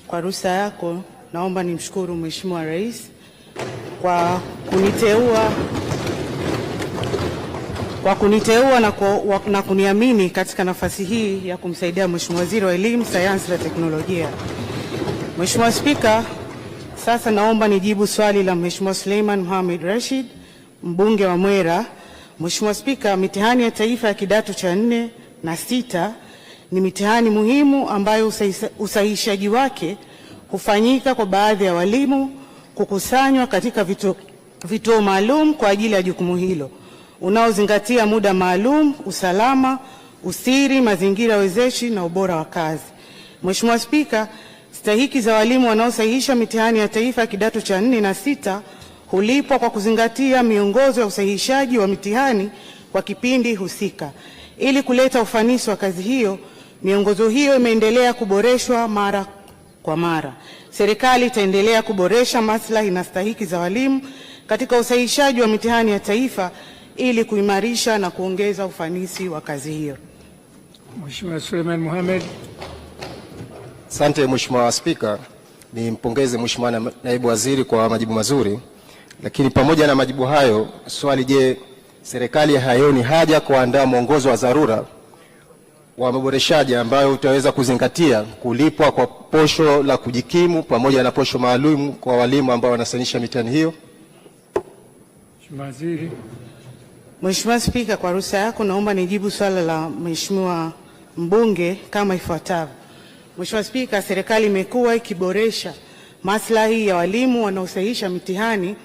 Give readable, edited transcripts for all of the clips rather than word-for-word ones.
kwa ruhusa yako, naomba nimshukuru Mheshimiwa Rais kwa kuniteua na kuniamini katika nafasi hii ya kumsaidia Mheshimiwa Waziri wa Elimu, Sayansi na Teknolojia. Mheshimiwa Spika, sasa naomba nijibu swali la Mheshimiwa Suleiman Mohamed Rashid, mbunge wa Mwera. Mheshimiwa Spika, mitihani ya taifa ya kidato cha 4 na 6 ni mitihani muhimu ambayo usahihishaji wake hufanyika kwa baadhi ya walimu kukusanywa katika vituo maalum kwa ajili ya jukumu hilo, unaozingatia muda maalum, usalama, usiri, mazingira wezeshi na ubora wa kazi. Mheshimiwa Spika, stahiki za walimu wanaosahihisha mitihani ya taifa ya kidato cha 4 na 6 hulipwa kwa kuzingatia miongozo ya usahihishaji wa mitihani kwa kipindi husika. Ili kuleta ufanisi wa kazi hiyo, miongozo hiyo imeendelea kuboreshwa mara kwa mara. Serikali itaendelea kuboresha maslahi na stahiki za walimu katika usahihishaji wa mitihani ya taifa ili kuimarisha na kuongeza ufanisi wa kazi hiyo. Mheshimiwa Suleiman Mohamed. Asante Mheshimiwa Spika, nimpongeze Mheshimiwa Naibu Waziri kwa majibu mazuri, lakini pamoja na majibu hayo, swali, je, serikali haioni haja kuandaa mwongozo wa dharura wa maboreshaji ambayo utaweza kuzingatia kulipwa kwa posho la kujikimu pamoja na posho maalum kwa walimu ambao wanasahihisha mitihani hiyo? Mheshimiwa Waziri. Mheshimiwa Spika, kwa ruhusa yako naomba nijibu swala la Mheshimiwa mbunge kama ifuatavyo. Mheshimiwa Spika, serikali imekuwa ikiboresha maslahi ya walimu wanaosahihisha mitihani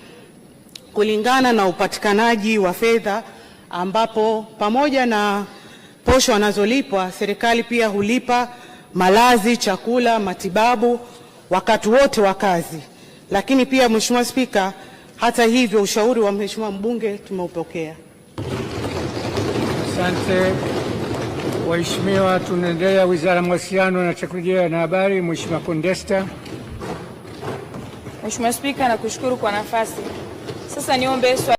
kulingana na upatikanaji wa fedha, ambapo pamoja na posho wanazolipwa, serikali pia hulipa malazi, chakula, matibabu wakati wote wa kazi. Lakini pia Mheshimiwa Spika, hata hivyo ushauri wa Mheshimiwa mbunge tumeupokea. Asante. Waheshimiwa, tunaendelea. Wizara ya Mawasiliano na Teknolojia na Habari, Mheshimiwa Condesta. Mheshimiwa Spika, nakushukuru kwa nafasi. Sasa niombe swali